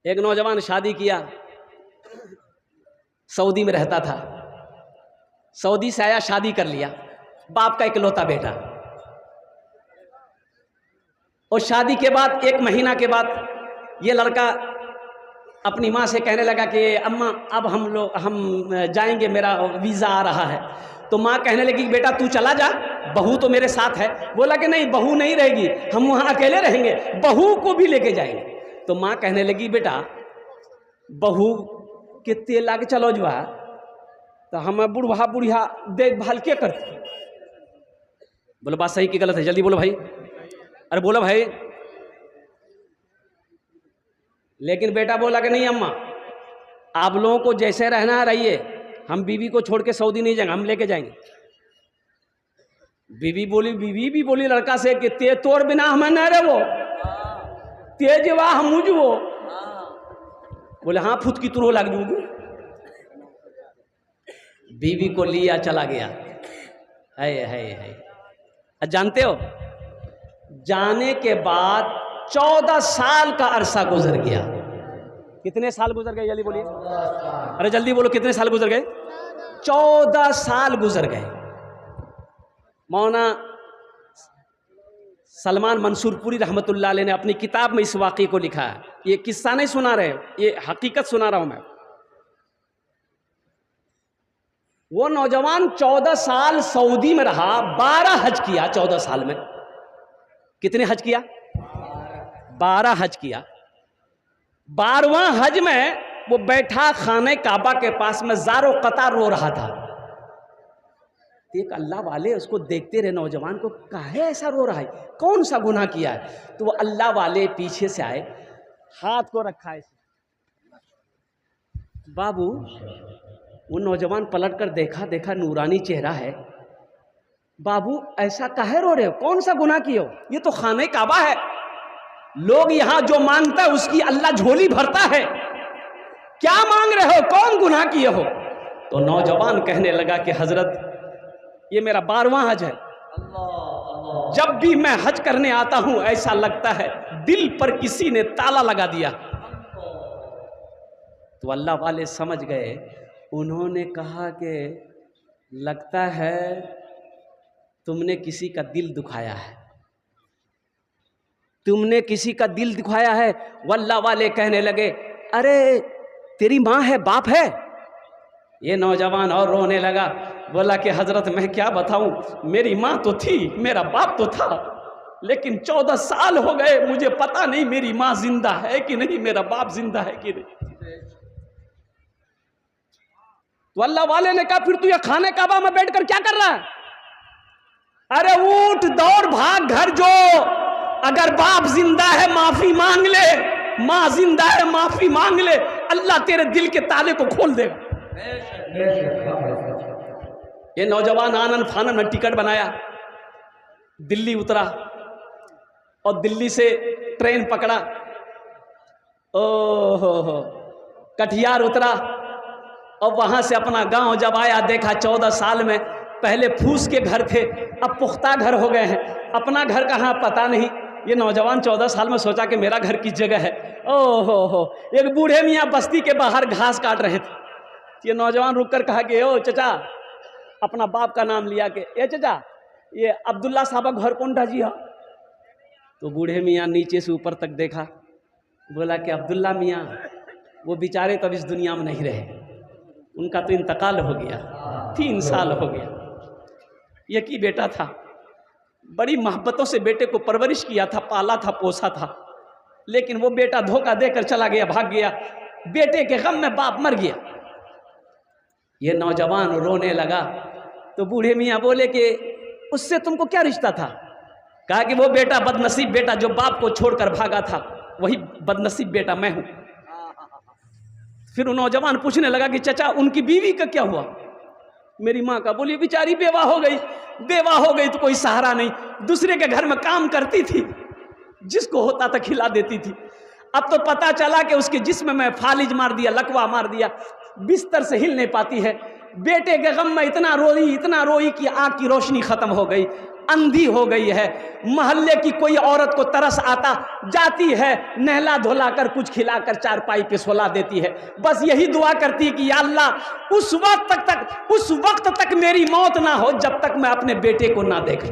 एक नौजवान शादी किया, सऊदी में रहता था, सऊदी से आया, शादी कर लिया, बाप का इकलौता बेटा। और शादी के बाद 1 महीना के बाद ये लड़का अपनी माँ से कहने लगा कि अम्मा अब हम जाएंगे, मेरा वीज़ा आ रहा है। तो माँ कहने लगी कि बेटा तू चला जा, बहू तो मेरे साथ है। बोला कि नहीं, बहू नहीं रहेगी, हम वहाँ अकेले रहेंगे, बहू को भी लेके जाएंगे। तो माँ कहने लगी बेटा बहू के तेल ला के चलो जुआ, तो हम बूढ़ा बुढ़िया देखभाल क्या करते। बोलो बात सही कि गलत है, जल्दी बोलो भाई, अरे बोलो भाई। लेकिन बेटा बोला कि नहीं अम्मा, आप लोगों को जैसे रहना रहिए, हम बीवी को छोड़ के सऊदी नहीं जाएंगे, हम लेके जाएंगे। बीवी भी बोली लड़का से कि ते तोड़ बिना हमें न रहे वो तेजवा हम वो। बोले हाँ फुत की तुरो लग जूगी। बीवी को लिया चला गया। है जानते हो, जाने के बाद 14 साल का अरसा गुजर गया। कितने साल गुजर गए जल्दी बोलिए, अरे जल्दी बोलो कितने साल गुजर गए? 14 साल गुजर गए। मौलाना सलमान मंसूरपुरी रहमतुल्लाह अलैह ने अपनी किताब में इस वाक़े को लिखा है। ये किस्सा नहीं सुना रहे, ये हकीकत सुना रहा हूं मैं। वो नौजवान 14 साल सऊदी में रहा, 12 हज किया 14 साल में। कितने हज किया? 12 हज किया। 12वां हज में वो बैठा खाने काबा के पास में ज़ारो कतार रो रहा था। एक अल्लाह वाले उसको देखते रहे, नौजवान को, काहे ऐसा रो रहा है, कौन सा गुनाह किया है? तो वो अल्लाह वाले पीछे से आए, हाथ को रखा है। बाबू, वो नौजवान पलट कर देखा, नूरानी चेहरा है। बाबू ऐसा काहे रो रहे हो, कौन सा गुनाह किए हो? ये तो खाने काबा है, लोग यहां जो मांगता है उसकी अल्लाह झोली भरता है, क्या मांग रहे हो, कौन गुनाह किए हो? तो नौजवान कहने लगा कि हजरत ये मेरा 12वां हज है। जब भी मैं हज करने आता हूं ऐसा लगता है दिल पर किसी ने ताला लगा दिया। तो अल्लाह वाले समझ गए, उन्होंने कहा कि लगता है तुमने किसी का दिल दुखाया है, तुमने किसी का दिल दुखाया है। वल्लाह वाले कहने लगे अरे तेरी माँ है, बाप है? ये नौजवान और रोने लगा, बोला कि हजरत मैं क्या बताऊं, मेरी माँ तो थी, मेरा बाप तो था, लेकिन 14 साल हो गए, मुझे पता नहीं मेरी माँ जिंदा है कि नहीं, मेरा बाप जिंदा है कि नहीं। तो अल्लाह वाले ने कहा फिर तू ये खाने काबा में बैठकर क्या कर रहा है? अरे उठ दौड़ भाग घर जो, अगर बाप जिंदा है माफी मांग ले, माँ जिंदा है माफी मांग ले, अल्लाह तेरे दिल के ताले को खोल देगा। ये नौजवान आनंद फानन में टिकट बनाया, दिल्ली उतरा और दिल्ली से ट्रेन पकड़ा, ओहो कटिहार उतरा और वहां से अपना गांव जब आया, देखा 14 साल में पहले फूस के घर थे, अब पुख्ता घर हो गए हैं, अपना घर कहाँ पता नहीं। ये नौजवान 14 साल में सोचा कि मेरा घर किस जगह है। ओहो, एक बूढ़े मियाँ बस्ती के बाहर घास काट रहे थे। ये नौजवान रुककर कहा कि ओ चचा, अपना बाप का नाम लिया कि ए चचा, ये अब्दुल्ला साहब घर कौन था जी? हाँ। तो बूढ़े मियाँ नीचे से ऊपर तक देखा, बोला कि अब्दुल्ला मियाँ वो बेचारे तब इस दुनिया में नहीं रहे, उनका तो इंतकाल हो गया, 3 साल हो गया। ये की बेटा था, बड़ी मोहब्बतों से बेटे को परवरिश किया था, पाला था, पोसा था, लेकिन वो बेटा धोखा देकर चला गया, भाग गया, बेटे के गम में बाप मर गया। ये नौजवान रोने लगा तो बूढ़े मियाँ बोले कि उससे तुमको क्या रिश्ता था? कहा कि वो बेटा बदनसीब बेटा जो बाप को छोड़कर भागा था, वही बदनसीब बेटा मैं हूं। फिर वो नौजवान पूछने लगा कि चचा उनकी बीवी का क्या हुआ? मेरी माँ का। बोली बेचारी बेवा हो गई तो कोई सहारा नहीं, दूसरे के घर में काम करती थी, जिसको होता था खिला देती थी। अब तो पता चला कि उसके जिस्म में फालिज मार दिया, लकवा मार दिया, बिस्तर से हिल नहीं पाती है। बेटे के गम में इतना रोई कि आँख की रोशनी खत्म हो गई। अंधी हो गई है। मोहल्ले की कोई औरत को तरस आता, जाती है नहला धुला कर कुछ खिलाकर चारपाई पे सुला देती है, बस यही दुआ करती है कि या अल्लाह उस वक्त तक मेरी मौत ना हो जब तक मैं अपने बेटे को ना देखूं।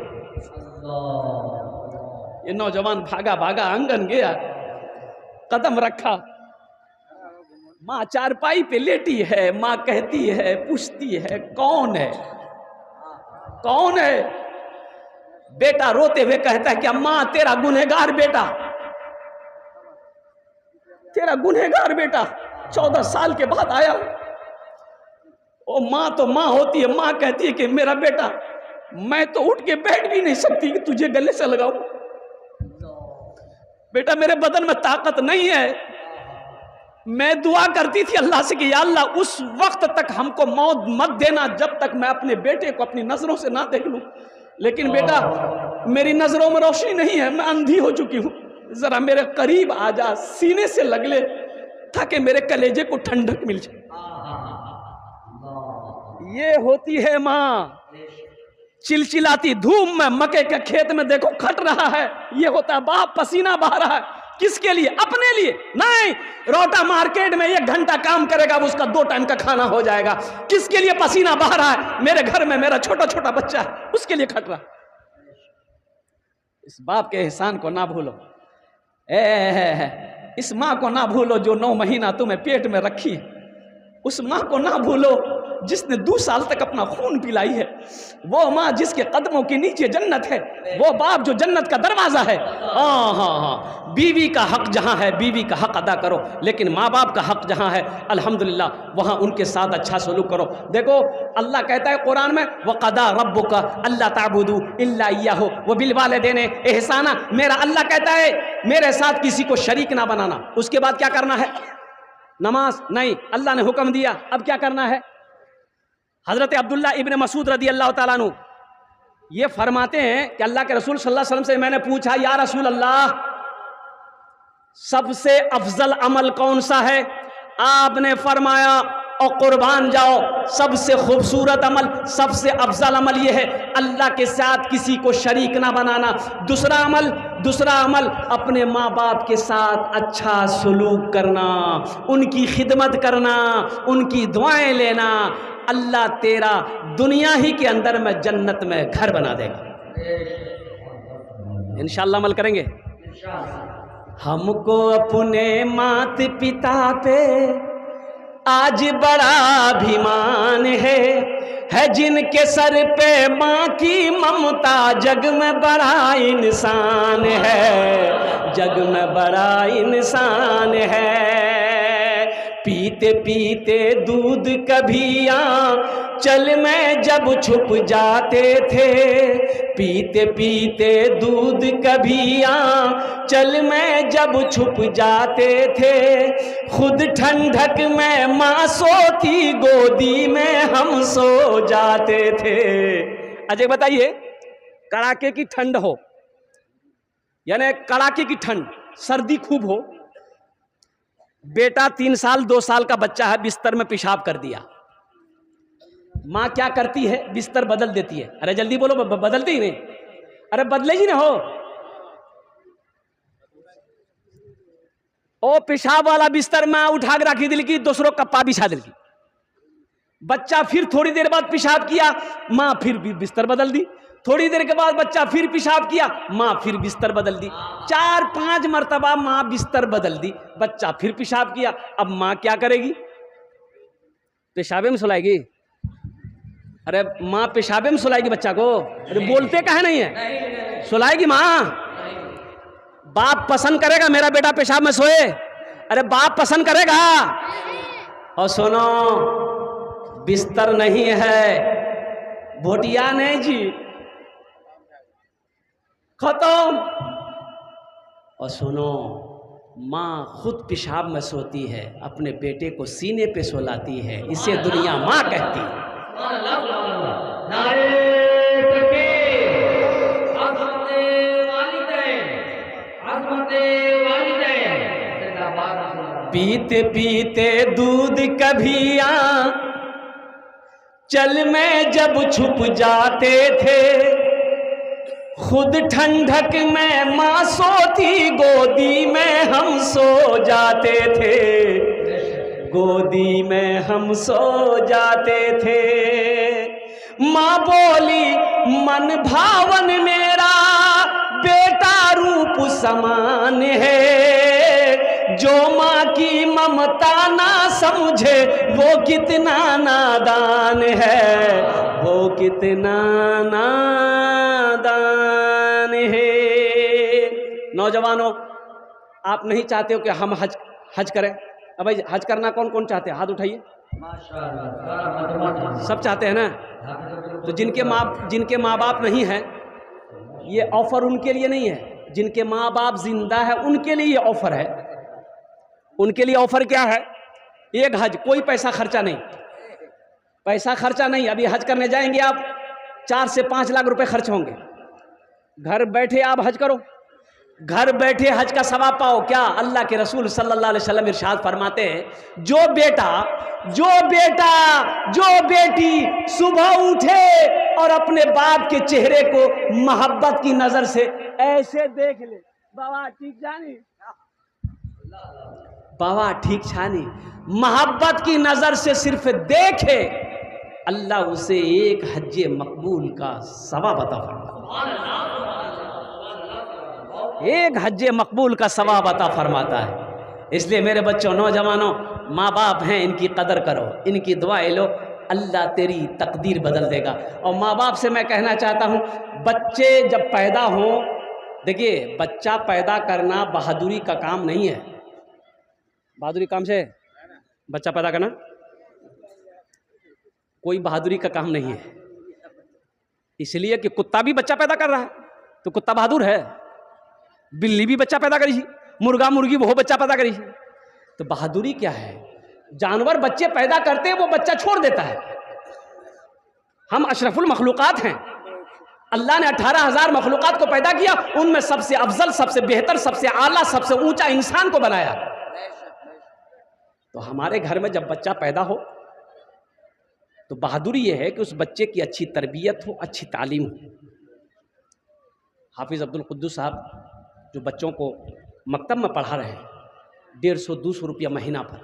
ये नौजवान भागा भागा आंगन गया, कदम रखा, माँ चारपाई पे लेटी है, माँ कहती है, पूछती है कौन है, कौन है? बेटा रोते हुए कहता है कि अम्मा तेरा गुनहगार बेटा, तेरा गुनहगार बेटा 14 साल के बाद आया। ओ माँ तो माँ होती है, माँ कहती है कि मेरा बेटा, मैं तो उठ के बैठ भी नहीं सकती कि तुझे गले से लगाऊं। बेटा मेरे बदन में ताकत नहीं है। मैं दुआ करती थी अल्लाह से कि या अल्लाह उस वक्त तक हमको मौत मत देना जब तक मैं अपने बेटे को अपनी नजरों से ना देख लूं। लेकिन बेटा मेरी नजरों में रोशनी नहीं है, मैं अंधी हो चुकी हूं, जरा मेरे करीब आ जा, सीने से लग ले ताकि मेरे कलेजे को ठंडक मिल जाए। ये होती है माँ। चिलचिलाती धूप में मक्के के खेत में देखो खट रहा है, ये होता है बाप पसीना बहा रहा है, किसके लिए? अपने लिए नहीं। रोटा मार्केट में 1 घंटा काम करेगा, उसका 2 टाइम का खाना हो जाएगा। किसके लिए पसीना बहा रहा है? मेरे घर में मेरा छोटा छोटा बच्चा है, उसके लिए खट रहा। इस बाप के एहसान को ना भूलो, इस माँ को ना भूलो जो 9 महीना तुम्हें पेट में रखी, उस माँ को ना भूलो जिसने 2 साल तक अपना खून पिलाई है, वो माँ जिसके कदमों के नीचे जन्नत है, वो बाप जो जन्नत का दरवाजा है। हाँ, बीवी का हक जहाँ है बीवी का हक अदा करो, लेकिन माँ बाप का हक जहाँ है अल्हम्दुलिल्लाह वहाँ उनके साथ अच्छा सलूक करो। देखो अल्लाह कहता है कुरान में, वक़दा रब्बुका अल्ला ताबुदू इल्ला इय्याहु व बिल वालिदैनि इहसाना। मेरा अल्लाह कहता है मेरे साथ किसी को शरीक ना बनाना। उसके बाद क्या करना है? नमाज नहीं, अल्लाह ने हुक्म दिया, अब क्या करना है? हजरत अब्दुल्ला इब्न मसूद रदी अल्लाह ताला अन्हु ये फरमाते हैं कि अल्लाह के रसूल सल्लल्लाहु अलैहि वसल्लम से मैंने पूछा, या रसूल अल्लाह सबसे अफजल अमल कौन सा है? आपने फरमाया और कुर्बान जाओ, सबसे खूबसूरत अमल, सबसे अफजल अमल यह है अल्लाह के साथ किसी को शरीक ना बनाना। दूसरा अमल अपने माँ बाप के साथ अच्छा सलूक करना, उनकी खिदमत करना, उनकी दुआएं लेना। अल्लाह तेरा दुनिया ही के अंदर में जन्नत में घर बना देगा। इंशाअल्लाह अमल करेंगे। हमको अपने मात पिता पे आज बड़ा अभिमान है जिनके सर पे माँ की ममता, जग में बड़ा इंसान है, जग में बड़ा इंसान है। पीते पीते दूध कभी चल में जब छुप जाते थे, पीते पीते दूध कभी चल में जब छुप जाते थे, खुद ठंडक में माँ सोती गोदी में हम सो जाते थे। अजय बताइए, कड़ाके की ठंड हो, यानी कड़ाके की ठंड, सर्दी खूब हो, बेटा 3 साल 2 साल का बच्चा है, बिस्तर में पेशाब कर दिया, माँ क्या करती है? बिस्तर बदल देती है। अरे जल्दी बोलो, बदलते ही नहीं, अरे बदले ही ना हो। ओ पेशाब वाला बिस्तर में उठा के रखी दिल की, दूसरों कप्पा बिछा दिल की। बच्चा फिर थोड़ी देर बाद पेशाब किया, माँ फिर बिस्तर बदल दी। थोड़ी देर के बाद बच्चा फिर पेशाब किया, माँ फिर बिस्तर बदल दी। 4-5 मरतबा माँ बिस्तर बदल दी, बच्चा फिर पेशाब किया। अब माँ क्या करेगी? पेशाबे में सुलाएगी? अरे माँ पेशाबे में सुलाएगी बच्चा को? अरे बोलते काहे नहीं है? सुलाएगी माँ। बाप पसंद करेगा मेरा बेटा पेशाब में सोए? अरे बाप पसंद करेगा? और सुनो, बिस्तर नहीं है, भोटिया नहीं जी, खत्म। और सुनो, माँ खुद पेशाब में सोती है, अपने बेटे को सीने पे सुलाती है, इसे दुनिया माँ कहती है। पीते पीते दूध कभी चल में जब छुप जाते थे, खुद ठंडक में माँ सोती, गोदी में हम सो जाते थे, गोदी में हम सो जाते थे। माँ बोली मन भावन मेरा बेटा रूप समान है, जो माँ की ममता ना समझे वो कितना नादान है, वो कितना नादान है। नौजवानों, आप नहीं चाहते हो कि हम हज करें? अब भाई हज करना कौन कौन चाहते हैं? हाथ उठाइए। सब चाहते हैं ना? तो जिनके माँ बाप नहीं है, ये ऑफर उनके लिए नहीं है। जिनके माँ बाप जिंदा है उनके लिए ये ऑफर है। उनके लिए ऑफर क्या है? एक हज, कोई पैसा खर्चा नहीं, पैसा खर्चा नहीं। अभी हज करने जाएंगे आप, 4 से 5 लाख रुपए खर्च होंगे। घर बैठे आप हज करो, घर बैठे हज का सवाब पाओ। क्या अल्लाह के रसूल सल्लल्लाहु अलैहि वसल्लम इरशाद फरमाते हैं, जो बेटी सुबह उठे और अपने बाप के चेहरे को मोहब्बत की नजर से ऐसे देख ले, बाबा ठीक जानी, बाबा ठीक छानी, मोहब्बत की नजर से सिर्फ देखे, अल्लाह उसे एक हज्जे मकबूल का सवाब अता फरमाता है। एक हज्जे मकबूल का सवाब अता फरमाता है। इसलिए मेरे बच्चों, नौजवानों, माँ बाप हैं, इनकी कदर करो, इनकी दुआएं लो, अल्लाह तेरी तकदीर बदल देगा। और माँ बाप से मैं कहना चाहता हूँ, बच्चे जब पैदा हों, देखिए बच्चा पैदा करना बहादुरी का काम नहीं है। बहादुरी काम से बच्चा पैदा करना कोई बहादुरी का काम नहीं है। इसलिए कि कुत्ता भी बच्चा पैदा कर रहा है तो कुत्ता बहादुर है, बिल्ली भी बच्चा पैदा करी, मुर्गा मुर्गी वो बच्चा पैदा करी। तो बहादुरी क्या है? जानवर बच्चे पैदा करते हैं, वो बच्चा छोड़ देता है। हम अशरफुल मखलूकात हैं। अल्लाह ने 18,000 मखलूकात को पैदा किया, उनमें सबसे अफजल, सबसे बेहतर, सबसे आला, सबसे ऊंचा इंसान को बनाया। तो हमारे घर में जब बच्चा पैदा हो तो बहादुरी यह है कि उस बच्चे की अच्छी तरबियत हो, अच्छी तालीम हो। हाफिज अब्दुल कुद्दूस साहब जो बच्चों को मकतब में पढ़ा रहे हैं, 150-200 रुपया महीना पर,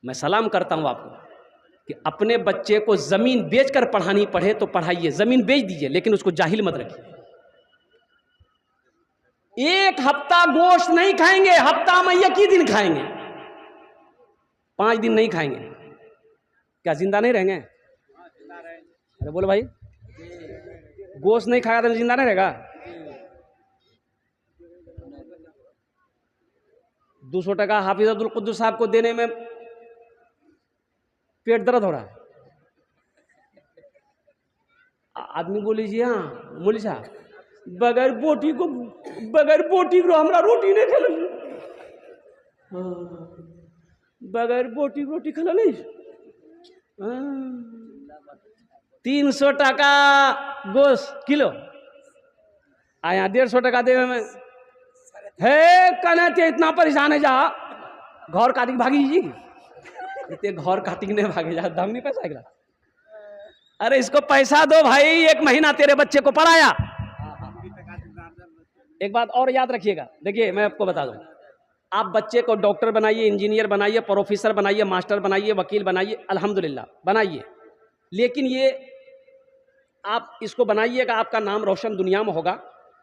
मैं सलाम करता हूँ आपको कि अपने बच्चे को ज़मीन बेचकर पढ़ानी पड़े तो पढ़ाइए, ज़मीन बेच दीजिए, लेकिन उसको जाहिल मत रखिए। एक हफ्ता गोश्त नहीं खाएंगे, हफ्ता में एक ही दिन खाएंगे, 5 दिन नहीं खाएंगे, क्या जिंदा नहीं रहेंगे? अरे बोलो भाई, गोश्त नहीं खाएगा तो जिंदा नहीं रहेगा? 200 टका हाफिज अब्दुल कुद्दूस साहब को देने में पेट दर्द हो रहा है। आदमी बोली जी, हाँ बोली साहब, बगैर बोटी को हमरा रोटी नहीं खेल, बगैर बोटी रोटी खेल नहीं। 300 टका गोश्त किलो, आया 150 टका देवे में है कहते इतना परेशान है, जा घर काटी भागी जी, इतने घर काटी नहीं भागे जा, दम नहीं पैसा आएगा। अरे इसको पैसा दो भाई, 1 महीना तेरे बच्चे को पढ़ाया। एक बात और याद रखिएगा, देखिए मैं आपको बता दूं, आप बच्चे को डॉक्टर बनाइए, इंजीनियर बनाइए, प्रोफेसर बनाइए, मास्टर बनाइए, वकील बनाइए, अल्हम्दुलिल्लाह बनाइए, लेकिन ये आप इसको बनाइएगा, आपका नाम रोशन दुनिया में होगा,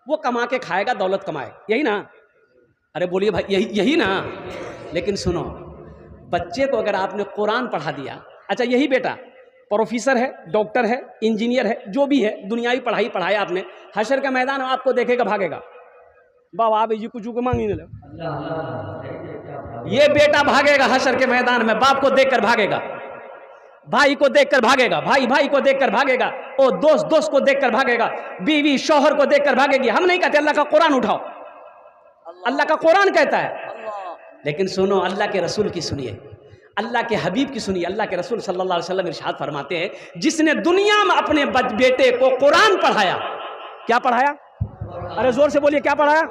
वो कमा के खाएगा, दौलत कमाए, यही ना? अरे बोलिए भाई, यही ना? लेकिन सुनो, बच्चे को अगर आपने कुरान पढ़ा दिया, अच्छा यही बेटा प्रोफेसर है, डॉक्टर है, इंजीनियर है, जो भी है, दुनियावी पढ़ाई पढ़ाया आपने, हशर का मैदान आपको देखेगा, भागेगा, बाबा आप जी कुछ मांगी नहीं, ये बेटा भागेगा हशर के मैदान में, बाप को देखकर भागेगा, भाई को देखकर भागेगा, भाई को देखकर भागेगा, ओ दोस्त को देखकर भागेगा, बीवी शौहर को देखकर भागेगी। हम नहीं कहते अल्लाह का कुरान उठाओ, अल्लाह का कुरान कहता है, लेकिन सुनो अल्लाह के रसूल की सुनिए, अल्लाह के हबीब की सुनिए। अल्लाह के रसूल सल्लल्लाहु अलैहि वसल्लम इरशाद फरमाते हैं, जिसने दुनिया में अपने बेटे को कुरान पढ़ाया, क्या पढ़ाया? अरे जोर से बोलिए, क्या पढ़ाया?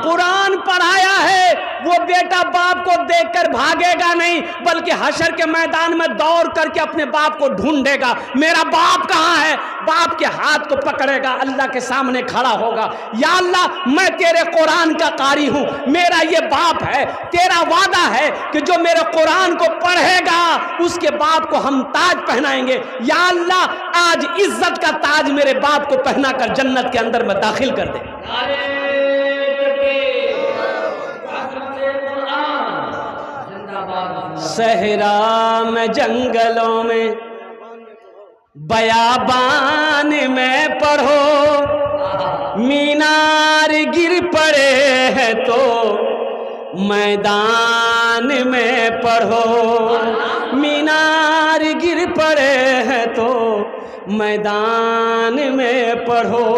कुरान पढ़ाया है। वो बेटा बाप को देखकर भागेगा नहीं, बल्कि हशर के मैदान में दौड़ करके अपने बाप को ढूंढेगा। मेरा बाप कहाँ है? बाप के हाथ को पकड़ेगा, अल्लाह के सामने खड़ा होगा, या अल्लाह मैं तेरे कुरान का कारी हूं, मेरा ये बाप है, तेरा वादा है कि जो मेरे कुरान को पढ़ेगा उसके बाप को हम ताज पहनाएंगे। या अल्लाह आज इज्जत का ताज मेरे बाप को पहनाकर जन्नत के अंदर में दाखिल कर दे। सहरा में, जंगलों में, बयाबान में पढ़ो, मीनार गिर पड़े हैं तो मैदान में पढ़ो, मीनार गिर पड़े हैं तो मैदान में पढ़ो।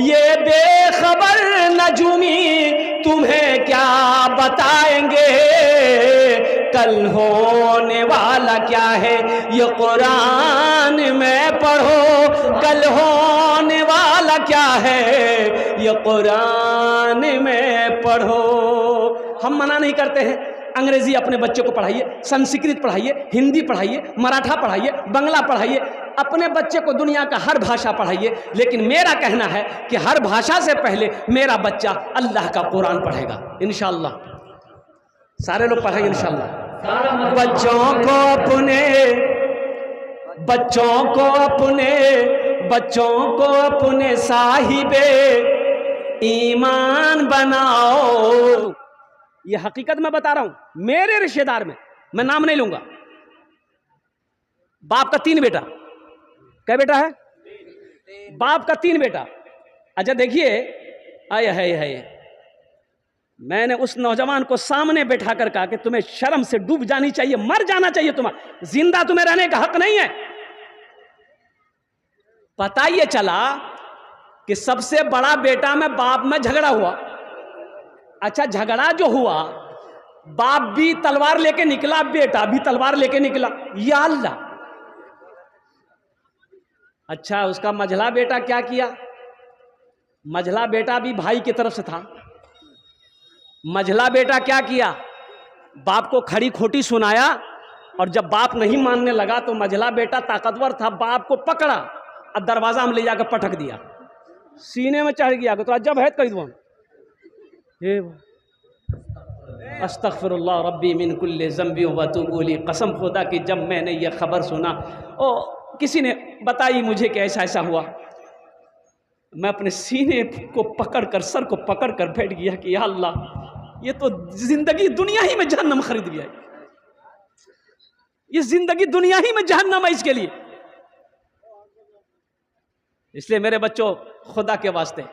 ये बेखबर नजूमी तुम्हें क्या बताएंगे, कल होने वाला क्या है ये कुरान में पढ़ो, कल होने वाला क्या है ये कुरान में पढ़ो। हम मना नहीं करते हैं, अंग्रेजी अपने बच्चों को पढ़ाइए, संस्कृत पढ़ाइए, हिंदी पढ़ाइए, मराठा पढ़ाइए, बंगला पढ़ाइए, अपने बच्चे को दुनिया का हर भाषा पढ़ाइए। लेकिन मेरा कहना है कि हर भाषा से पहले मेरा बच्चा अल्लाह का कुरान पढ़ेगा इंशाअल्लाह। सारे लोग पढ़ेंगे इंशाअल्लाह। बच्चों को अपने साहिबे ईमान बनाओ। ये हकीकत मैं बता रहा हूं, मेरे रिश्तेदार में, मैं नाम नहीं लूंगा, बाप का 3 बेटा। क्या बेटा है? बाप का 3 बेटा। अच्छा देखिए, आए है मैंने उस नौजवान को सामने बैठा कर कहा कि तुम्हें शर्म से डूब जानी चाहिए, मर जाना चाहिए, तुम्हारा जिंदा तुम्हें रहने का हक नहीं है। पता ये चला कि सबसे बड़ा बेटा में बाप में झगड़ा हुआ। अच्छा, झगड़ा जो हुआ, बाप भी तलवार लेके निकला, बेटा भी तलवार लेके निकला, या अल्लाह। अच्छा, उसका मझला बेटा क्या किया? मझला बेटा भी भाई की तरफ से था। मझला बेटा क्या किया? बाप को खड़ी खोटी सुनाया, और जब बाप नहीं मानने लगा तो मझला बेटा ताकतवर था, बाप को पकड़ा और दरवाजा में ले जाकर पटक दिया, सीने में चढ़ गया। तो जब है कही अस्तगफिरुल्लाह रब्बी मिन कुल्ली ज़ंबी व अतूबु इलैह। कसम खुदा की जब मैंने ये खबर सुना, किसी ने बताई मुझे कि ऐसा ऐसा हुआ, मैं अपने सीने को पकड़कर, सर को पकड़कर बैठ गया कि या अल्लाह, ये तो जिंदगी दुनिया ही में जहन्नम खरीद गया, ये जिंदगी दुनिया ही में जहन्नम है इसके लिए। इसलिए मेरे बच्चों, खुदा के वास्ते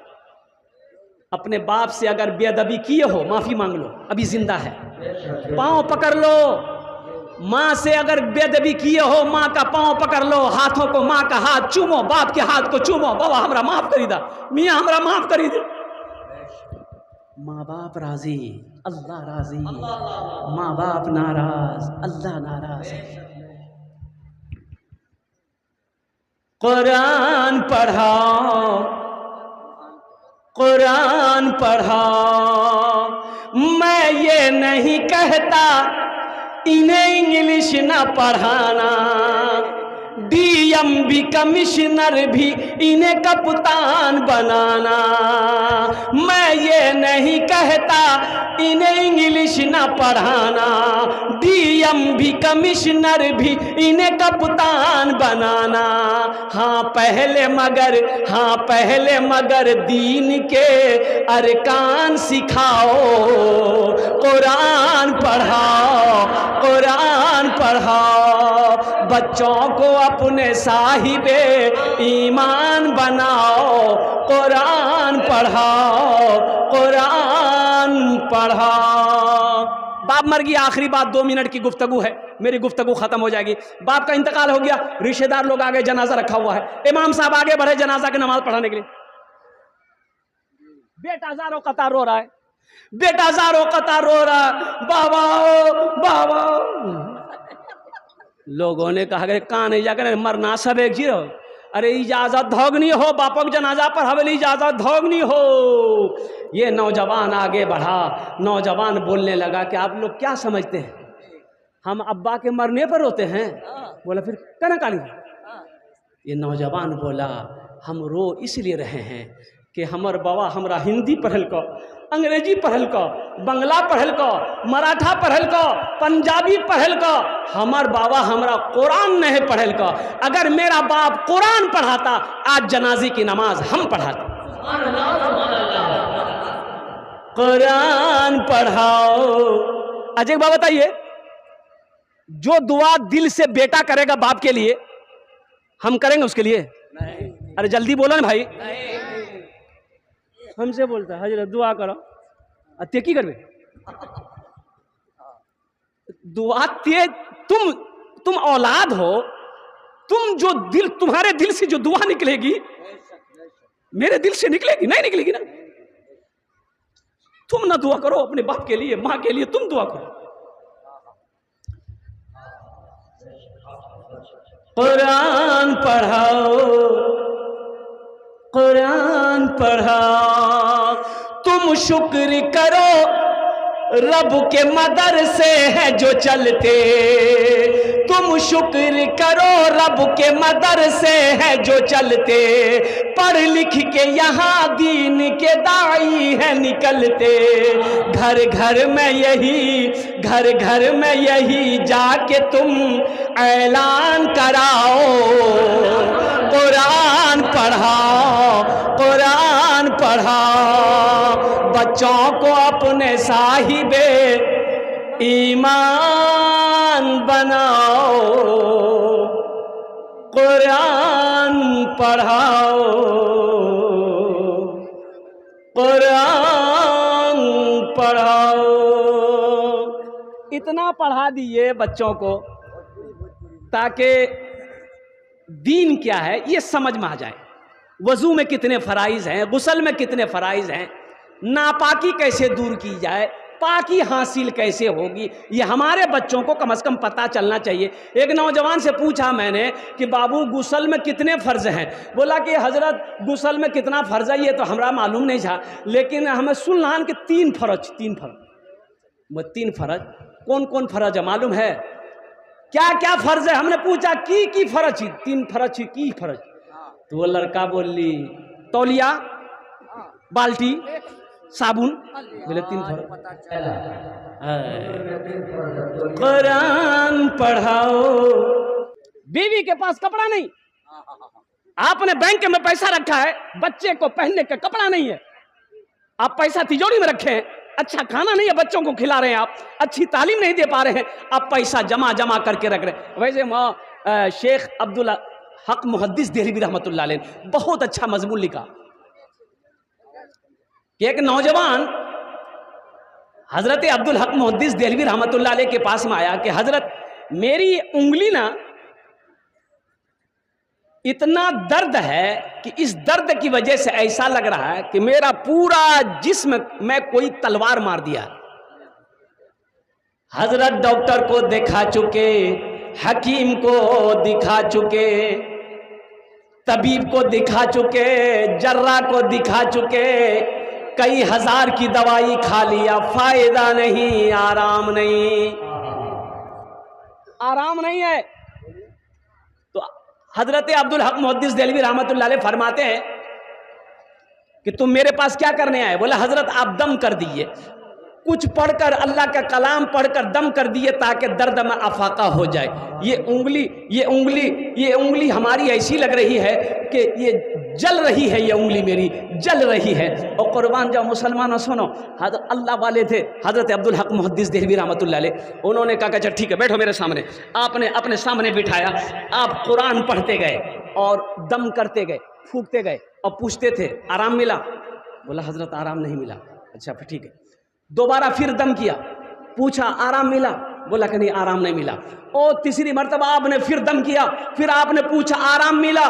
अपने बाप से अगर बेअदबी किए हो, माफी मांग लो, अभी जिंदा है, पांव पकड़ लो। माँ से अगर बेअदबी किए हो, माँ का पांव पकड़ लो, हाथों को, माँ का हाथ चूमो, बाप के हाथ को चूमो, बाबा हमरा माफ करी दा, मियाँ हमरा माफ करी दे। माँ बाप राजी, अल्लाह राजी, माँ बाप नाराज, अल्लाह नाराज। कुरान पढ़ाओ, कुरान पढ़ाओ। मैं ये नहीं कहता इन्हें इंग्लिश ना पढ़ाना, डीएमबी कमिश्नर भी इन्हें कप्तान बनाना। मैं ये नहीं कहता इन्हें इंग्लिश ना पढ़ाना, डीएमबी कमिश्नर भी इन्हें कप्तान बनाना। हाँ पहले मगर दीन के अरकान सिखाओ, कुरान पढ़ाओ, कुरान पढ़ाओ। बच्चों को अपने साहिबे ईमान बनाओ, कुरान पढ़ाओ, कुरान पढ़ाओ। बाप मर गया, आखिरी बात, 2 मिनट की गुफ्तगू है, मेरी गुफ्तगू खत्म हो जाएगी। बाप का इंतकाल हो गया, रिश्तेदार लोग आगे, जनाजा रखा हुआ है, इमाम साहब आगे बढ़े जनाजा की नमाज पढ़ाने के लिए। बेटा ज़ारो कतार रो रहा है, बेटा ज़ारो कतार रो रहा, बाबा बाबा। लोगों ने कहा कि कहाँ नहीं जाकर मरना सब एक जीरो, अरे इजाज़त धोगनी हो, बापक जनाजा पर हवेली इजाज़त धोगनी हो। ये नौजवान आगे बढ़ा, नौजवान बोलने लगा कि आप लोग क्या समझते हैं, हम अब्बा के मरने पर रोते हैं? बोला फिर कहना कानी। ये नौजवान बोला हम रो इसलिए रहे हैं कि हमर बाबा हमरा हिंदी पढ़ल को, अंग्रेजी पढ़ल को, बंगला पढ़ल को, मराठा पढ़ल को, पंजाबी पढ़ल को, हमर बाबा हमरा कुरान नहीं पढ़ल को। अगर मेरा बाप कुरान पढ़ाता आज जनाजे की नमाज हम पढ़ाते। कुरान पढ़ाओ। अजय बाबा बताइए, जो दुआ दिल से बेटा करेगा बाप के लिए हम करेंगे उसके लिए? नहीं। अरे जल्दी बोलो ना भाई। हमसे बोलता है हजरत दुआ करो, अत्य की करवे दुआ ते तुम औलाद हो, तुम जो दिल, तुम्हारे दिल से जो दुआ निकलेगी मेरे दिल से निकलेगी? नहीं निकलेगी ना। तुम ना दुआ करो अपने बाप के लिए, माँ के लिए, तुम दुआ करो। कुरान पढ़ाओ, कुरान पढ़ाओ। तुम शुक्र करो रब के मदरसे हैं जो चलते, तुम शुक्र करो रब के मदरसे हैं जो चलते, पढ़ लिख के यहाँ दीन के दाई है निकलते। घर घर में यही, घर घर में यही जाके तुम ऐलान कराओ, कुरान पढ़ाओ, कुरान पढ़ाओ। बच्चों को अपने साहिबे ईमान बनाओ, कुरान पढ़ाओ, कुरान पढ़ाओ। इतना पढ़ा दिए बच्चों को ताकि दीन क्या है ये समझ में आ जाए। वजू में कितने फराइज हैं, गुस्ल में कितने फराइज हैं, नापाकी कैसे दूर की जाए, पाकी हासिल कैसे होगी, ये हमारे बच्चों को कम से कम पता चलना चाहिए। एक नौजवान से पूछा मैंने कि बाबू गुस्ल में कितने फ़र्ज़ हैं? बोला कि हज़रत गुस्ल में कितना फ़र्ज़ है ये तो हमरा मालूम नहीं था, लेकिन हमें सुनलान के तीन फ़र्ज। तीन फ़र्ज कौन कौन फ़र्ज है मालूम है? क्या क्या फ़र्ज़ है? हमने पूछा की फ़र्ज ही? तीन फ़र्ज ही की फ़र्ज? तो वो लड़का बोली तौलिया, बाल्टी, साबुन। बोले तीन फ़र्ज। कुरान पढ़ाओ। बीवी के पास कपड़ा नहीं, आपने बैंक में पैसा रखा है, बच्चे को पहनने का कपड़ा नहीं है, आप पैसा तिजोरी में रखे हैं, अच्छा खाना नहीं है बच्चों को खिला रहे हैं, आप अच्छी तालीम नहीं दे पा रहे हैं, आप पैसा जमा जमा करके रख रहे हैं। वैसे शेख अब्दुल हक मुहद्दिस देहलवी रहमतुल्लाह अलैह बहुत अच्छा मजमून लिखा कि एक नौजवान हजरत अब्दुल हक मुहद्दिस देहलवी रहमतुल्लाह अलैह के पास में आया कि हजरत मेरी उंगली ना इतना दर्द है कि इस दर्द की वजह से ऐसा लग रहा है कि मेरा पूरा जिस्म में कोई तलवार मार दिया। हजरत डॉक्टर को दिखा चुके, हकीम को दिखा चुके, तबीब को दिखा चुके, जर्रा को दिखा चुके, कई हजार की दवाई खा लिया, फायदा नहीं, आराम नहीं, आराम नहीं है। तो हजरत अब्दुल हक मुहद्दिस देहलवी रहमतुल्लाह अलैह फरमाते हैं कि तुम मेरे पास क्या करने आए? बोला हजरत आप दम कर दिए, कुछ पढ़कर अल्लाह का कलाम पढ़कर दम कर दिए ताकि दर्द में अफाका हो जाए। ये उंगली हमारी ऐसी लग रही है कि ये जल रही है, ये उंगली मेरी जल रही है। और कुर्बान जाओ मुसलमानों सुनो, अल्लाह वाले थे हज़रत अब्दुल हक मुहद्दिस देहलवी रहमतुल्लाह अलैह, उन्होंने कहा अच्छा ठीक है बैठो मेरे सामने। आपने अपने सामने बिठाया, आप कुरान पढ़ते गए और दम करते गए, फूकते गए और पूछते थे आराम मिला? बोला हज़रत आराम नहीं मिला। अच्छा फिर ठीक है। दोबारा फिर दम किया, पूछा आराम मिला? बोला कि नहीं आराम नहीं मिला। और तीसरी मर्तबा आपने फिर दम किया, फिर आपने पूछा आराम मिला?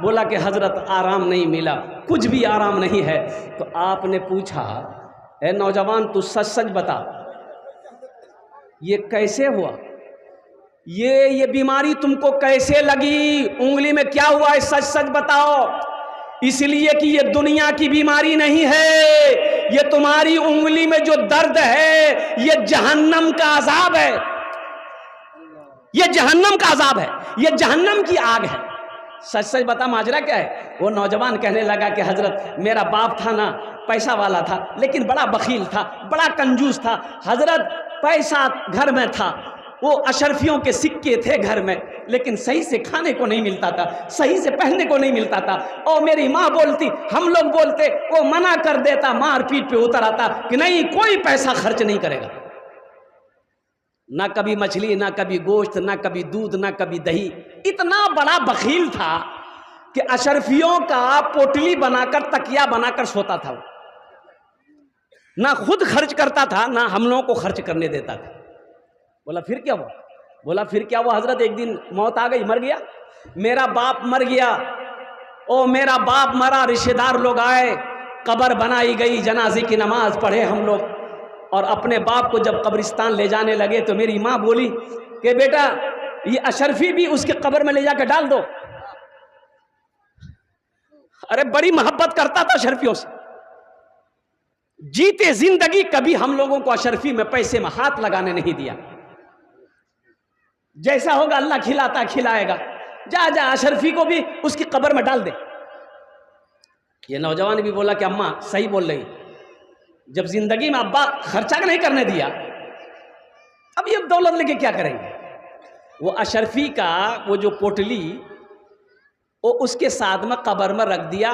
बोला कि हजरत आराम नहीं मिला, कुछ भी आराम नहीं है। तो आपने पूछा ए नौजवान तू सच सच बता ये कैसे हुआ? ये बीमारी तुमको कैसे लगी, उंगली में क्या हुआ है, सच सच बताओ। इसलिए कि ये दुनिया की बीमारी नहीं है, ये तुम्हारी उंगली में जो दर्द है ये जहन्नम का अजाब है, ये जहन्नम का अजाब है, ये जहन्नम की आग है। सच सच बता माजरा क्या है। वो नौजवान कहने लगा कि हजरत मेरा बाप था ना, पैसा वाला था, लेकिन बड़ा बखील था, बड़ा कंजूस था। हजरत पैसा घर में था, वो अशरफियों के सिक्के थे घर में, लेकिन सही से खाने को नहीं मिलता था, सही से पहनने को नहीं मिलता था। और मेरी माँ बोलती, हम लोग बोलते, वो मना कर देता, मार पीट पे उतर आता कि नहीं कोई पैसा खर्च नहीं करेगा। ना कभी मछली, ना कभी गोश्त, ना कभी दूध, ना कभी दही। इतना बड़ा बखील था कि अशरफियों का पोटली बनाकर, तकिया बनाकर सोता था। ना खुद खर्च करता था, ना हम लोगों को खर्च करने देता था। बोला फिर क्या हुआ? बोला फिर क्या हुआ हजरत, एक दिन मौत आ गई, मर गया, मेरा बाप मर गया। ओ मेरा बाप मरा, रिश्तेदार लोग आए, कब्र बनाई गई, जनाजे की नमाज पढ़े हम लोग, और अपने बाप को जब कब्रिस्तान ले जाने लगे तो मेरी माँ बोली कि बेटा ये अशरफी भी उसके कब्र में ले जाकर डाल दो। अरे बड़ी मोहब्बत करता था अशरफियों से, जीते जिंदगी कभी हम लोगों को अशरफी में पैसे में हाथ लगाने नहीं दिया। जैसा होगा अल्लाह खिलाता खिलाएगा, जा जा अशरफी को भी उसकी कब्र में डाल दे। ये नौजवान भी बोला कि अम्मा सही बोल रही, जब जिंदगी में अब्बा खर्चा नहीं करने दिया, अब ये दौलत लेके क्या करेंगे। वो अशरफी का वो जो पोटली, वो उसके साथ में कब्र में रख दिया,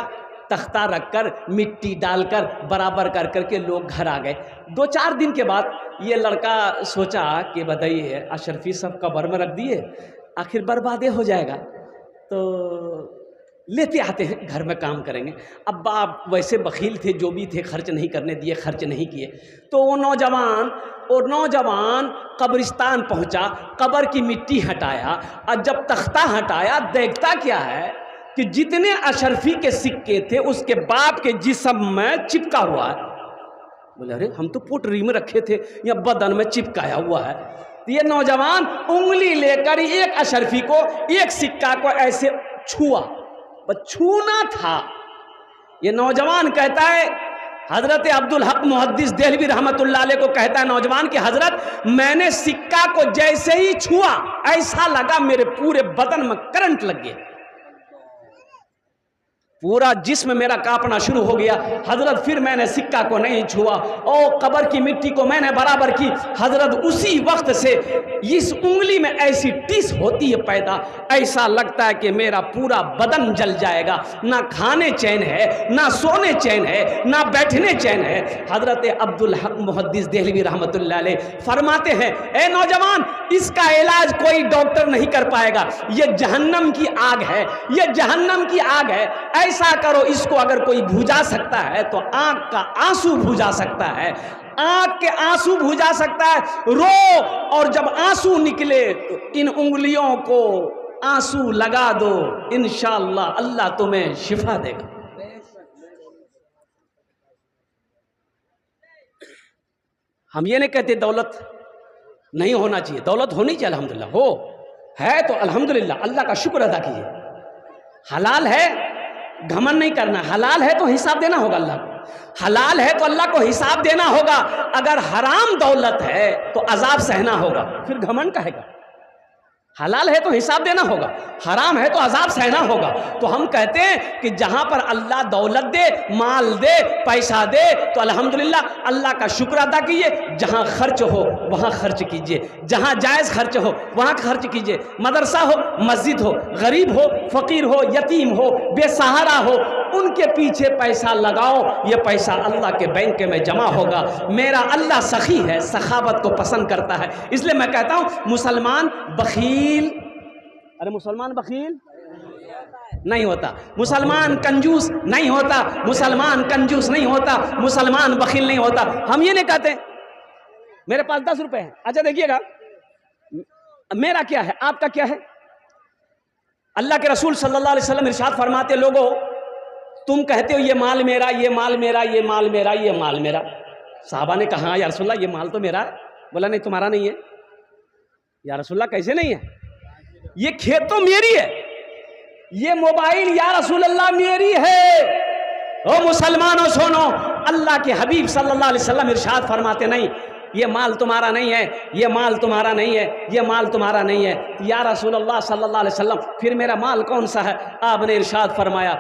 तख्ता रखकर मिट्टी डालकर बराबर कर करके लोग घर आ गए। 2-4 दिन के बाद ये लड़का सोचा कि बताइए अशरफी सब कब्र में रख दिए, आखिर बर्बादे हो जाएगा, तो लेते आते हैं घर में काम करेंगे। अब बाप वैसे बखील थे, जो भी थे खर्च नहीं करने दिए, खर्च नहीं किए। तो वो नौजवान कब्रिस्तान पहुंचा, कब्र की मिट्टी हटाया, और जब तख्ता हटाया देखता क्या है कि जितने अशरफी के सिक्के थे उसके बाप के जिस्म में चिपका हुआ है। बोले अरे हम तो पोटरी में रखे थे, या बदन में चिपकाया हुआ है। ये नौजवान उंगली लेकर एक अशरफी को, एक सिक्का को ऐसे छुआ, बस छूना था। ये नौजवान कहता है, हजरत अब्दुल हक मुहद्दिस देहलवी रहमतुल्लाह अलैह को कहता है नौजवान कि हजरत मैंने सिक्का को जैसे ही छुआ, ऐसा लगा मेरे पूरे बदन में करंट लग गया, पूरा जिस्म मेरा कांपना शुरू हो गया। हजरत फिर मैंने सिक्का को नहीं छुआ, और कब्र की मिट्टी को मैंने बराबर की। हजरत उसी वक्त से इस उंगली में ऐसी टिस होती है पैदा, ऐसा लगता है कि मेरा पूरा बदन जल जाएगा, ना खाने चैन है, ना सोने चैन है, ना बैठने चैन है। हजरत अब्दुल हक मुहद्दिस देहलवी रहमतुल्लाह अलैह फरमाते हैं, ए नौजवान, इसका इलाज कोई डॉक्टर नहीं कर पाएगा, ये जहन्नम की आग है, ये जहन्नम की आग है। ऐसा करो, इसको अगर कोई बुझा सकता है तो आंख का आंसू बुझा सकता है, आंख के आंसू बुझा सकता है, रो, और जब आंसू निकले तो इन उंगलियों को आंसू लगा दो, इंशाअल्लाह अल्लाह तुम्हें शिफा देगा। हम ये नहीं कहते दौलत नहीं होना चाहिए, दौलत होनी चाहिए, अल्हम्दुलिल्लाह हो है तो अल्हम्दुलिल्लाह, अल्लाह का शुक्र अदा कीजिए। हलाल है, घमंड नहीं करना, हलाल है तो हिसाब देना होगा अल्लाह को, हलाल है तो अल्लाह को हिसाब देना होगा। अगर हराम दौलत है तो अजाब सहना होगा, फिर घमंड कहेगा। हलाल है तो हिसाब देना होगा, हराम है तो अजाब सहना होगा। तो हम कहते हैं कि जहां पर अल्लाह दौलत दे, माल दे, पैसा दे, तो अल्हम्दुलिल्लाह अल्लाह का शुक्र अदा कीजिए। जहां खर्च हो वहां खर्च कीजिए, जहां जायज़ खर्च हो वहां खर्च कीजिए। मदरसा हो, मस्जिद हो, गरीब हो, फकीर हो, यतीम हो, बेसहारा हो, उनके पीछे पैसा लगाओ, ये पैसा अल्लाह के बैंक में जमा होगा। मेरा अल्लाह सखी है, सखावत को पसंद करता है। इसलिए मैं कहता हूं मुसलमान बखील, अरे मुसलमान बखील नहीं होता, मुसलमान कंजूस नहीं होता, मुसलमान कंजूस नहीं होता, मुसलमान बखील नहीं होता। हम ये नहीं कहते मेरे पास 10 रुपए हैं, अच्छा देखिएगा मेरा क्या है, आपका क्या है। अल्लाह के रसूल सल्लल्लाहु अलैहि वसल्लम इरशाद फरमाते, लोगों तुम कहते हो ये माल मेरा, ये माल मेरा, ये माल मेरा, ये माल मेरा। साहबा ने कहा या रसूलल्लाह ये माल तो मेरा है। बोला नहीं तुम्हारा नहीं है, या रसूलल्लाह कैसे नहीं है? ये खेत तो मेरी है, ये मोबाइल या रसूलल्लाह मेरी है। ओ मुसलमानों सुनो, अल्लाह के हबीब सल्लल्लाहु अलैहि वसल्लम इरशाद फरमाते नहीं ये माल तुम्हारा नहीं है, ये माल तुम्हारा नहीं है, ये माल तुम्हारा नहीं है। या रसूलल्लाह सल्लल्लाहु अलैहि वसल्लम फिर मेरा माल कौन सा है? आपने इरशाद फरमाया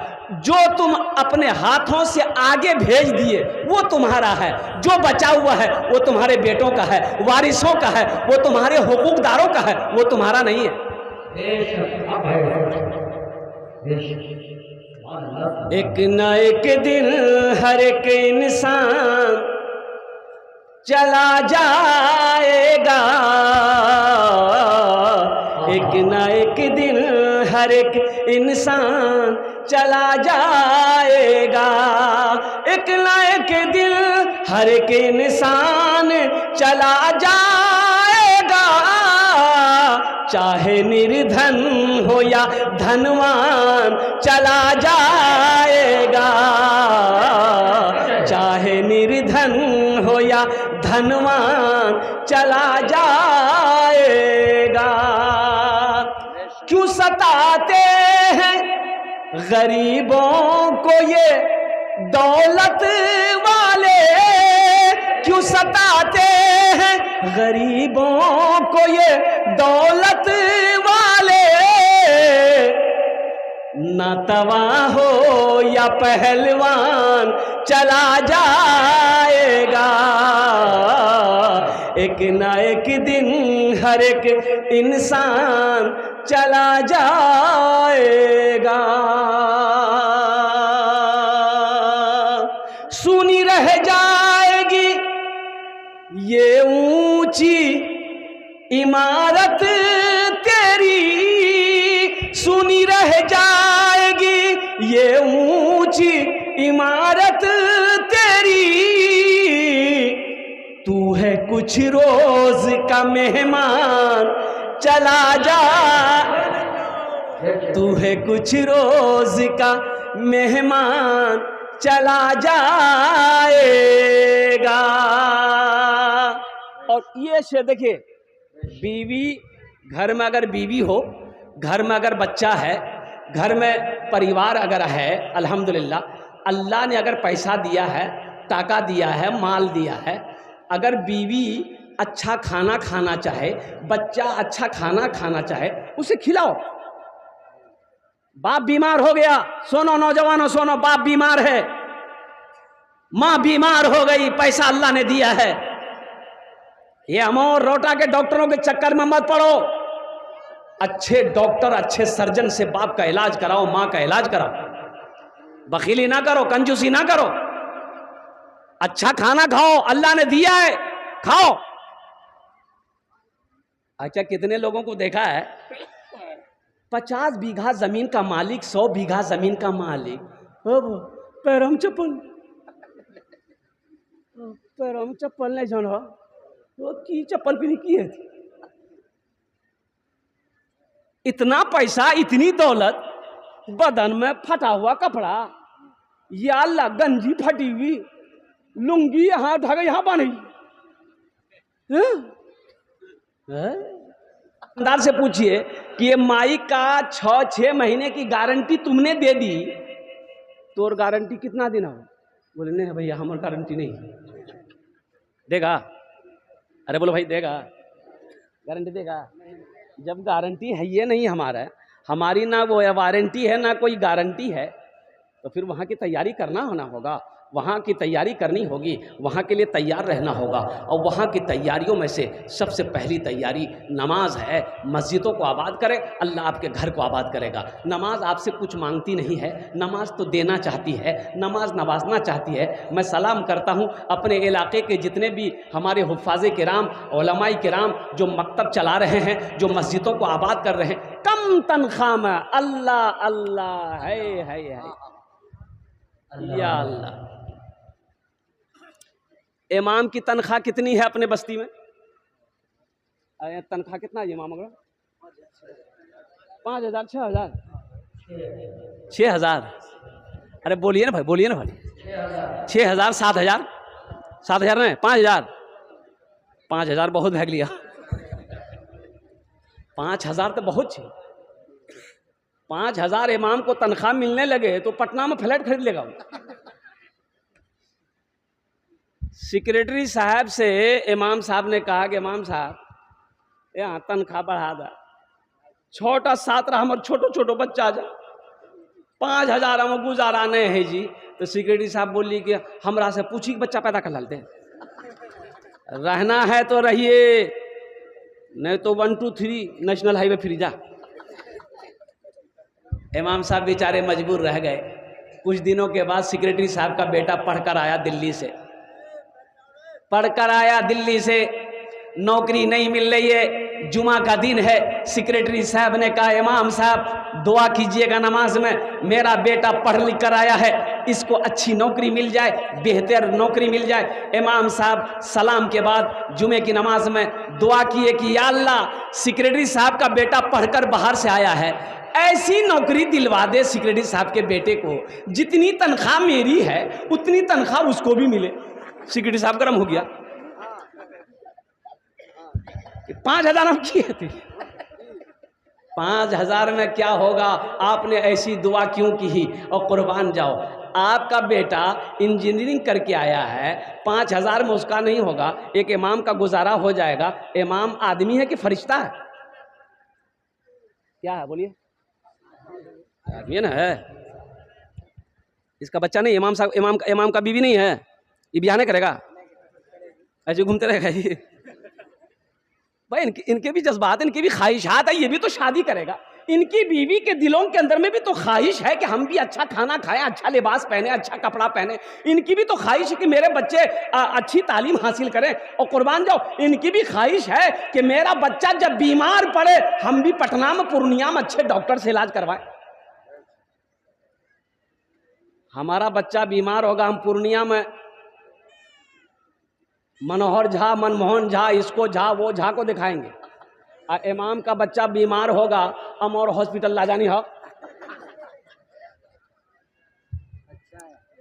जो तुम अपने हाथों से आगे भेज दिए वो तुम्हारा है, जो बचा हुआ है वो तुम्हारे बेटों का है, वारिसों का है, वो तुम्हारे हुकूकदारों का है, वो तुम्हारा नहीं है। एक न एक दिन हर एक इंसान चला जाएगा, एक न एक दिन हर एक इंसान चला जाएगा, एक न एक दिन हर एक इंसान चला जाएगा, चाहे निर्धन हो या धनवान चला जाएगा, चाहे निर्धन हो या धनवान चला जाएगा। क्यों सताते हैं गरीबों को ये दौलत वाले, क्यों सताते हैं गरीबों को ये दौलत वाले, ना तवा हो या पहलवान चला जाएगा, एक ना एक दिन हर एक इंसान चला जाएगा। सुनी रह जाएगी ये ऊंची इमारत तेरी, सुनी रह जाएगी ये ऊंची इमारत तेरी, तू है कुछ रोज का मेहमान चला जा, तू है कुछ रोज का मेहमान चला जाएगा। और ये से देखिए, बीवी घर में अगर बीवी हो, घर में अगर बच्चा है, घर में परिवार अगर है, अल्हम्दुलिल्लाह अल्लाह ने अगर पैसा दिया है, टाका दिया है, माल दिया है, अगर बीवी अच्छा खाना खाना चाहे, बच्चा अच्छा खाना खाना चाहे, उसे खिलाओ। बाप बीमार हो गया, सुनो नौजवानों सुनो, बाप बीमार है, माँ बीमार हो गई, पैसा अल्लाह ने दिया है, ये अमोर रोटा के डॉक्टरों के चक्कर में मत पड़ो। अच्छे डॉक्टर, अच्छे सर्जन से बाप का इलाज कराओ, माँ का इलाज कराओ, बखीली ना करो, कंजूसी ना करो, अच्छा खाना खाओ, अल्लाह ने दिया है, खाओ। अच्छा, कितने लोगों को देखा है 50 बीघा जमीन का मालिक, 100 बीघा जमीन का मालिक, पैरम चप्पल, पैरम चप्पल नहीं जानो, वो की चप्पल पहनी की है, इतना पैसा, इतनी दौलत, बदन में फटा हुआ कपड़ा, या अल्लाह गंजी फटी हुई, लुंगी यहाँ धागा यहाँ बांधी, दुकानदार से पूछिए कि ये माइक का 6 महीने की गारंटी तुमने दे दी, तो और गारंटी कितना दिन हो? बोले नहीं भैया हमारी गारंटी नहीं। देगा? अरे बोलो भाई देगा, गारंटी देगा? जब गारंटी है ये नहीं हमारी ना वो वारंटी है ना कोई गारंटी है, तो फिर वहाँ की तैयारी करना होगा, वहाँ की तैयारी करनी होगी, वहाँ के लिए तैयार रहना होगा। और वहाँ की तैयारियों में से सबसे पहली तैयारी नमाज है। मस्जिदों को आबाद करें, अल्लाह आपके घर को आबाद करेगा। नमाज आपसे कुछ मांगती नहीं है, नमाज तो देना चाहती है, नमाज नवाजना चाहती है। मैं सलाम करता हूँ अपने इलाके के जितने भी हमारे हुफ़ाज़े किराम, उलमाए किराम जो मकतब चला रहे हैं, जो मस्जिदों को आबाद कर रहे हैं, कम तनख्वाह में अल्लाह अल्लाह है या अल्लाह। इमाम की तनख्वाह कितनी है अपने बस्ती में? तनख्वाह कितना है इमाम? अगर 5,000, 6,000, 6,000। अरे बोलिए ना भाई, बोलिए ना भाई। 6,000, 7,000, 7,000 नहीं, 5,000। 5,000 बहुत भाग लिया। 5,000 तो बहुत छे। 5,000 इमाम को तनख्वाह मिलने लगे तो पटना में फ्लैट खरीद लेगा। सेक्रेटरी साहब से इमाम साहब ने कहा कि इमाम साहब यहाँ तनख्वाह बढ़ा दा, छोटा सातरा हमारे छोटो छोटो बच्चा जा 5,000 हम गुजारा नहीं है जी। तो सेक्रेटरी साहब बोली कि हमरा से पूछी कि बच्चा पैदा कर लाते हैं, रहना है तो रहिए, नहीं तो 1 2 3 नेशनल हाईवे फ्री जा। इमाम साहब बेचारे मजबूर रह गए। कुछ दिनों के बाद सेक्रेटरी साहब का बेटा पढ़कर आया दिल्ली से, नौकरी नहीं मिल रही है, जुमा का दिन है। सेक्रेटरी साहब ने कहा इमाम साहब दुआ कीजिएगा नमाज में, मेरा बेटा पढ़ लिख कर आया है, इसको अच्छी नौकरी मिल जाए, बेहतर नौकरी मिल जाए। इमाम साहब सलाम के बाद जुमे की नमाज में दुआ किए कि या अल्लाह सेक्रेटरी साहब का बेटा पढ़कर बाहर से आया है, ऐसी नौकरी दिलवा दे सेक्रेटरी साहब के बेटे को, जितनी तनख्वाह मेरी है उतनी तनख्वाह उसको भी मिले। सेक्रेटरी साहब गर्म हो गया। 5,000 हम किए थे, 5,000 में क्या होगा, आपने ऐसी दुआ क्यों की? और कुर्बान जाओ, आपका बेटा इंजीनियरिंग करके आया है, 5,000 में उसका नहीं होगा, एक इमाम का गुजारा हो जाएगा। इमाम आदमी है कि फरिश्ता है? क्या है बोलिए? आदमी है ना। है इसका बच्चा नहीं, इमाम साहब इमाम का बीवी नहीं है, ये ब्याह नहीं करेगा, ऐसे घूमते रहेगा ये। भाई इनके भी जज्बात, इनकी भी ख्वाहिशात है, ये भी तो शादी करेगा। इनकी बीवी के दिलों के अंदर में भी तो ख्वाहिश है कि हम भी अच्छा खाना खाएं, अच्छा लिबास पहने, अच्छा कपड़ा पहने। इनकी भी तो ख्वाहिश है कि मेरे बच्चे अच्छी तालीम हासिल करें। और कुर्बान जाओ, इनकी भी ख्वाहिश है कि मेरा बच्चा जब बीमार पड़े हम भी पटना में, पूर्णिया में अच्छे डॉक्टर से इलाज करवाएं। हमारा बच्चा बीमार होगा, हम पूर्णिया में मनोहर झा, मनमोहन झा, इसको झा, वो झा को दिखाएंगे। और इमाम का बच्चा बीमार होगा, हम और हॉस्पिटल ला जानी हो।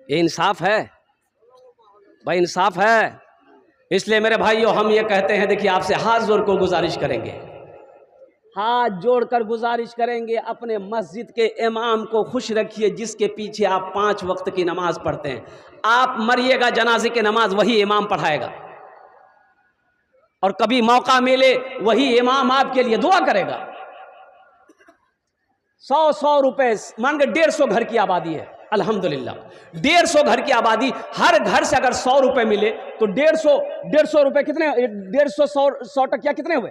ये इंसाफ है भाई, इंसाफ है। इसलिए मेरे भाइयों हम ये कहते हैं, देखिए आपसे हाथ जोड़ कर गुजारिश करेंगे, हाथ जोड़कर गुजारिश करेंगे, अपने मस्जिद के इमाम को खुश रखिए जिसके पीछे आप 5 वक्त की नमाज पढ़ते हैं। आप मरिएगा, जनाजे की नमाज वही इमाम पढ़ाएगा, और कभी मौका मिले वही इमाम आपके लिए दुआ करेगा। 100 रुपए, मान के 150 घर की आबादी है, अल्हम्दुलिल्लाह 150 घर की आबादी, हर घर से अगर 100 रुपए मिले तो 150 रुपए कितने, 150 100 टकिया कितने हुए?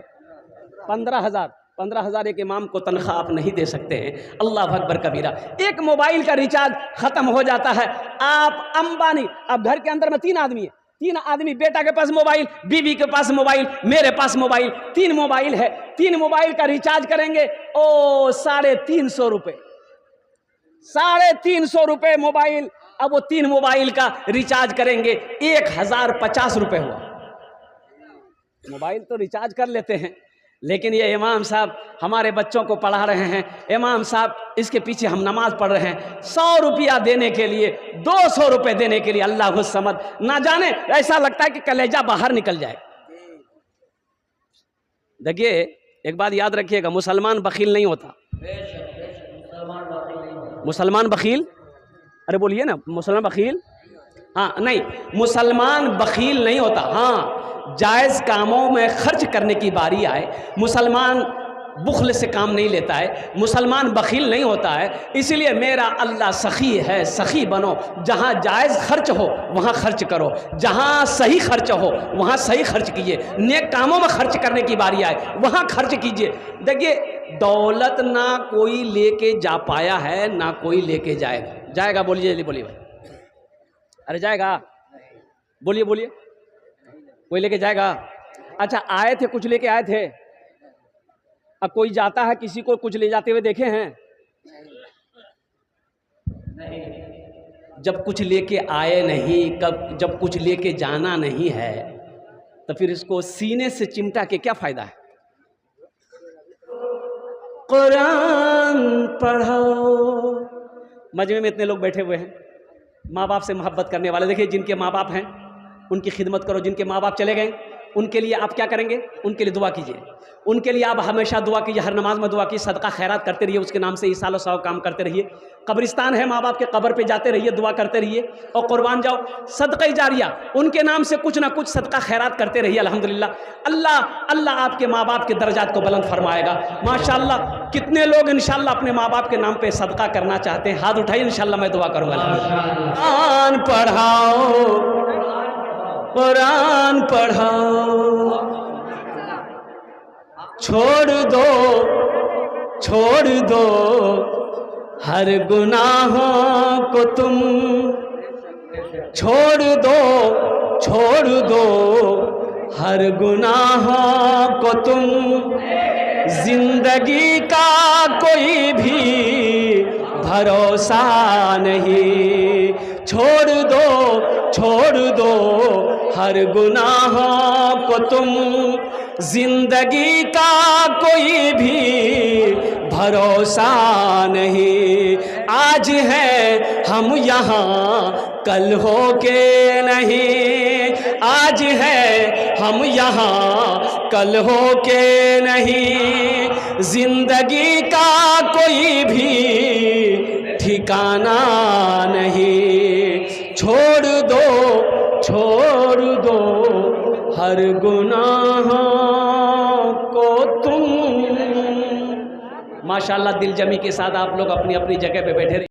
15,000 एक इमाम को तनख्वाह आप नहीं दे सकते हैं। अल्लाह अकबर कबीरा। एक मोबाइल का रिचार्ज खत्म हो जाता है, आप अंबानी, अब घर के अंदर में 3 आदमी है, 3 आदमी, बेटा के पास मोबाइल, बीवी के पास मोबाइल, मेरे पास मोबाइल, 3 मोबाइल है, 3 मोबाइल का रिचार्ज करेंगे, ओ 350 रुपए, 350 रुपए मोबाइल। अब वो 3 मोबाइल का रिचार्ज करेंगे, 1,050 रुपए हुआ। मोबाइल तो रिचार्ज कर लेते हैं, लेकिन ये इमाम साहब हमारे बच्चों को पढ़ा रहे हैं, इमाम साहब इसके पीछे हम नमाज पढ़ रहे हैं, 100 रुपया देने के लिए, 200 रुपए देने के लिए, अल्लाह समद, ना जाने ऐसा लगता है कि कलेजा बाहर निकल जाए। देखिए एक बात याद रखिएगा, मुसलमान बखील नहीं होता। मुसलमान बखील, अरे बोलिए ना, मुसलमान बखील, हाँ नहीं, मुसलमान बखील नहीं होता। हाँ, जायज़ कामों में खर्च करने की बारी आए, मुसलमान बुखल से काम नहीं लेता है, मुसलमान बखील नहीं होता है। इसलिए मेरा अल्लाह सखी है, सखी बनो, जहाँ जायज़ खर्च हो वहाँ खर्च करो, जहाँ सही खर्च हो वहाँ सही खर्च कीजिए, नेक कामों में खर्च करने की बारी आए वहाँ खर्च कीजिए। देखिए दौलत ना कोई लेके जा पाया है, ना कोई लेके जाएगा। बोलिए बोलिए भाई, अरे जाएगा, बोलिए, कोई लेके जाएगा? अच्छा आए थे, कुछ लेके आए थे, अब कोई जाता है किसी को कुछ ले जाते हुए देखे हैं? नहीं। जब कुछ लेके आए नहीं, जब कुछ लेके जाना नहीं है, तो फिर इसको सीने से चिमटा के क्या फायदा है? कुरान पढ़ो। मजमे में इतने लोग बैठे हुए हैं, माँ बाप से मोहब्बत करने वाले, देखिए जिनके माँ बाप हैं उनकी खिदमत करो, जिनके माँ बाप चले गए उनके लिए आप क्या करेंगे? उनके लिए दुआ कीजिए, उनके लिए आप हमेशा दुआ कीजिए, हर नमाज में दुआ कीजिए, सदका खैरात करते रहिए, उसके नाम से ही सालों साल काम करते रहिए। कब्रिस्तान है, माँ बाप के कब्र पे जाते रहिए, दुआ करते रहिए और कुर्बान जाओ, सदका जारिया, उनके नाम से कुछ ना कुछ सदका खैरात करते रहिए। अल्हम्दुलिल्लाह, अल्लाह अल्लाह आपके माँ बाप के दर्जात को बुलंद फरमाएगा। माशाअल्लाह, कितने लोग इंशाअल्लाह अपने माँ बाप के नाम पे सदका करना चाहते हैं? हाथ उठाइए, इंशाअल्लाह मैं दुआ करूँगा। कुरान पढ़ाओ, कुरान पढ़ाओ, छोड़ दो हर गुनाहों को तुम, छोड़ दो हर गुनाहों को तुम, जिंदगी का कोई भी भरोसा नहीं। छोड़ दो हर गुनाहों को तुम, जिंदगी का कोई भी भरोसा नहीं। आज है हम यहाँ कल हो के नहीं, आज है हम यहाँ कल हो के नहीं, जिंदगी का कोई भी ठिकाना नहीं। छोड़ दो हर गुनाह को तुम। माशाअल्लाह, दिल जमी के साथ आप लोग अपनी अपनी जगह पे बैठे रहिए।